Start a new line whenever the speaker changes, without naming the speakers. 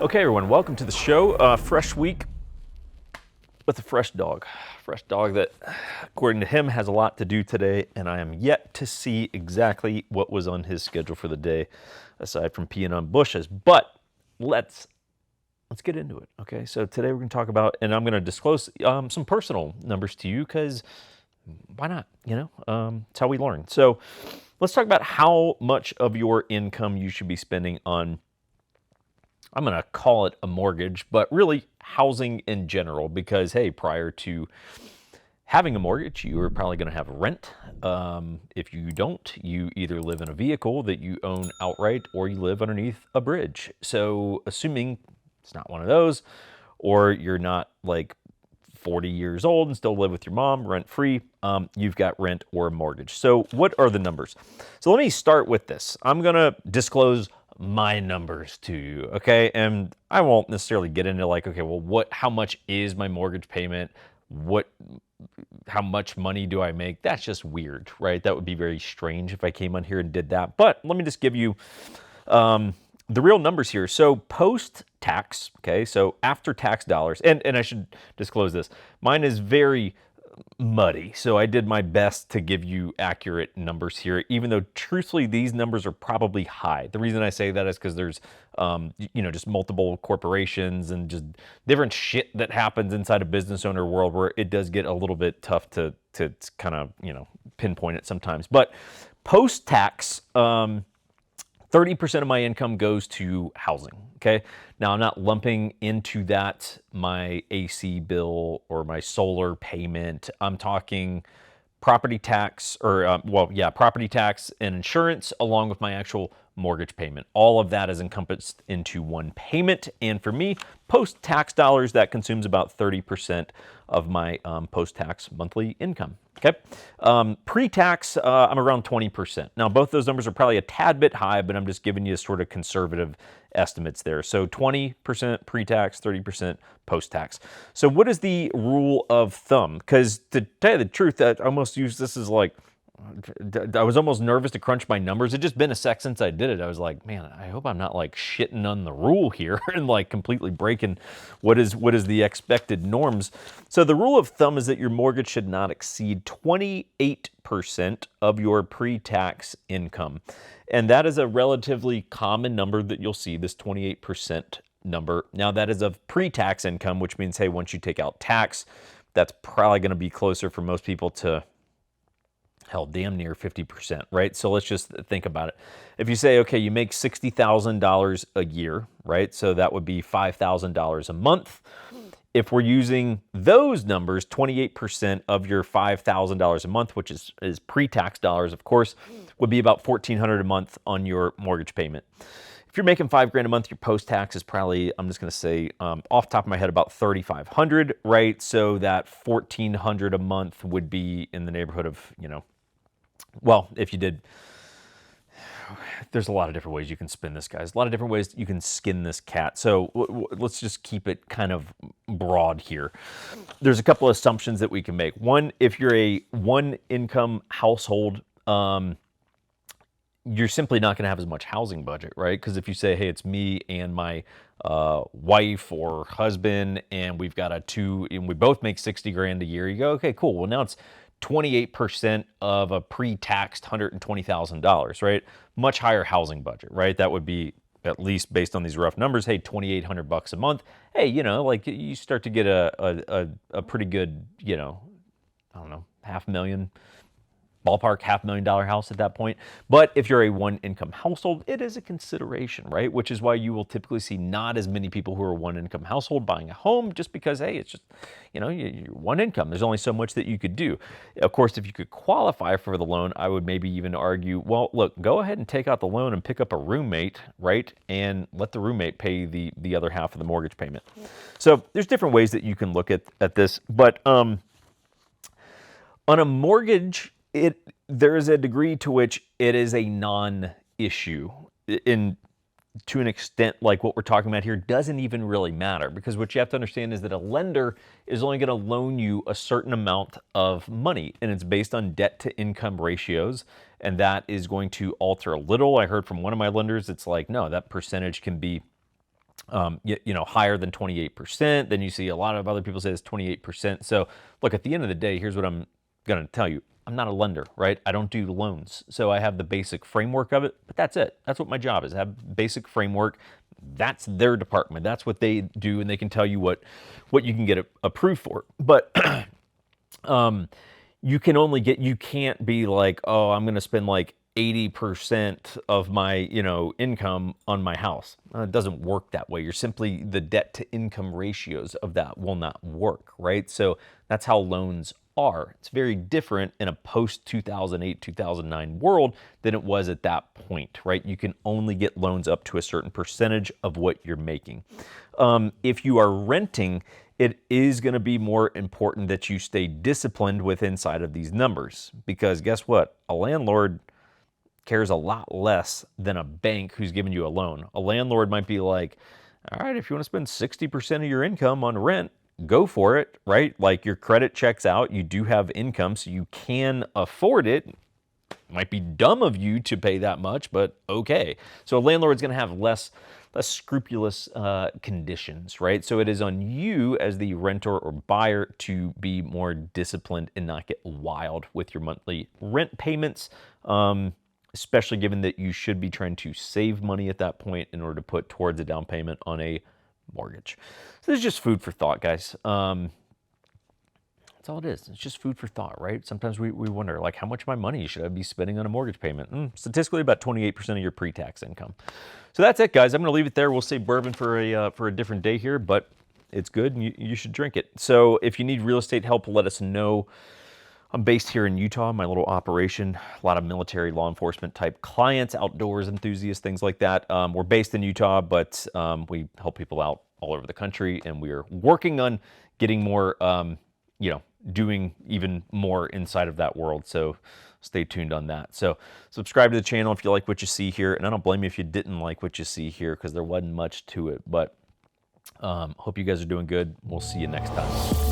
Okay, everyone, welcome to the show. Fresh week with a fresh dog. Fresh dog that, according to him, has a lot to do today, and I am yet to see exactly what was on his schedule for the day, aside from peeing on bushes. But let's get into it. Okay, so today we're going to talk about, and I'm going to disclose some personal numbers to you because why not? It's how we learn. So let's talk about how much of your income you should be spending on, I'm going to call it a mortgage, but really housing in general, because, hey, prior to having a mortgage, you are probably going to have rent. If you don't, you either live in a vehicle that you own outright or you live underneath a bridge. So assuming it's not one of those, or you're not like 40 years old and still live with your mom rent free, you've got rent or a mortgage. So what are the numbers? So let me start with this. I'm going to disclose my numbers to you, okay? And I won't necessarily get into like, okay, well, how much is my mortgage payment? How much money do I make? That's just weird, right? That would be very strange if I came on here and did that. But let me just give you the real numbers here. So post-tax, okay, so after-tax dollars, and I should disclose this, mine is very muddy, so I did my best to give you accurate numbers here, even though truthfully these numbers are probably high. The reason I say that is because there's just multiple corporations and just different shit that happens inside a business owner world where it does get a little bit tough to kind of pinpoint it sometimes. But post-tax, 30% of my income goes to housing, okay? Now, I'm not lumping into that my AC bill or my solar payment. I'm talking property tax property tax and insurance along with my actual mortgage payment. All of that is encompassed into one payment. And for me, post-tax dollars, that consumes about 30% of my post-tax monthly income. Okay. Pre-tax, I'm around 20%. Now, both those numbers are probably a tad bit high, but I'm just giving you sort of conservative estimates there. So 20% pre-tax, 30% post-tax. So what is the rule of thumb? Because to tell you the truth, I almost use this as like, I was almost nervous to crunch my numbers. It just been a sec since I did it. I was like, man, I hope I'm not like shitting on the rule here and like completely breaking what is the expected norms. So the rule of thumb is that your mortgage should not exceed 28% of your pre-tax income. And that is a relatively common number that you'll see, this 28% number. Now that is of pre-tax income, which means, hey, once you take out tax, that's probably going to be closer for most people to, hell, damn near 50%, right? So let's just think about it. If you say, okay, you make $60,000 a year, right? So that would be $5,000 a month. If we're using those numbers, 28% of your $5,000 a month, which is pre-tax dollars, of course, would be about $1,400 a month on your mortgage payment. If you're making $5,000 a month, your post-tax is probably, I'm just going to say off the top of my head, about $3,500, right? So that $1,400 a month would be in the neighborhood of, well, if you did, there's a lot of different ways you can spin this, guys. A lot of different ways you can skin this cat. So let's just keep it kind of broad here. There's a couple of assumptions that we can make. One, if you're a one-income household, you're simply not going to have as much housing budget, right? Because if you say, hey, it's me and my wife or husband, and we've got and we both make $60,000 a year, you go, okay, cool. Well, now it's 28% of a pre-taxed $120,000, right? Much higher housing budget, right? That would be, at least based on these rough numbers, hey, $2,800 a month. Hey, like you start to get a pretty good, I don't know, ballpark $500,000 house at that point. But if you're a one-income household, it is a consideration, right? Which is why you will typically see not as many people who are one-income household buying a home, just because, hey, it's just, you're one income. There's only so much that you could do. Of course, if you could qualify for the loan, I would maybe even argue, well, look, go ahead and take out the loan and pick up a roommate, right? And let the roommate pay the other half of the mortgage payment. So there's different ways that you can look at this. But on a mortgage, there is a degree to which it is a non-issue. To an extent, like what we're talking about here doesn't even really matter, because what you have to understand is that a lender is only going to loan you a certain amount of money, and it's based on debt to income ratios, and that is going to alter a little. I heard from one of my lenders, it's like, no, that percentage can be you know, higher than 28%. Then you see a lot of other people say it's 28%. So look, at the end of the day, here's what I'm going to tell you. I'm not a lender, right? I don't do loans. So I have the basic framework of it, but that's it. That's what my job is, have basic framework. That's their department. That's what they do, and they can tell you what you can get approved for. But you can only get, you can't be like, oh, I'm going to spend like 80% of my, you know, income on my house. It doesn't work that way. You're simply, the debt to income ratios of that will not work, right? So that's how loans are. It's very different in a post 2008, 2009 world than it was at that point, right? You can only get loans up to a certain percentage of what you're making. If you are renting, it is going to be more important that you stay disciplined with inside of these numbers, because guess what? A landlord cares a lot less than a bank who's giving you a loan. A landlord might be like, all right, if you want to spend 60% of your income on rent, go for it, right? Like, your credit checks out, you do have income, so you can afford it. It might be dumb of you to pay that much, but okay. So a landlord's going to have less scrupulous conditions, right? So it is on you as the renter or buyer to be more disciplined and not get wild with your monthly rent payments, especially given that you should be trying to save money at that point in order to put towards a down payment on a mortgage. So this is just food for thought, guys. That's all it is. It's just food for thought, right? Sometimes we wonder, like, how much of my money should I be spending on a mortgage payment? Statistically, about 28% of your pre-tax income. So that's it, guys. I'm going to leave it there. We'll save bourbon for a different day here, but it's good, and you should drink it. So if you need real estate help, let us know. I'm based here in Utah, my little operation, a lot of military, law enforcement type clients, outdoors enthusiasts, things like that. We're based in Utah, but we help people out all over the country, and we are working on getting more, you know, doing even more inside of that world. So stay tuned on that. So subscribe to the channel if you like what you see here, and I don't blame you if you didn't like what you see here, because there wasn't much to it, but hope you guys are doing good. We'll see you next time.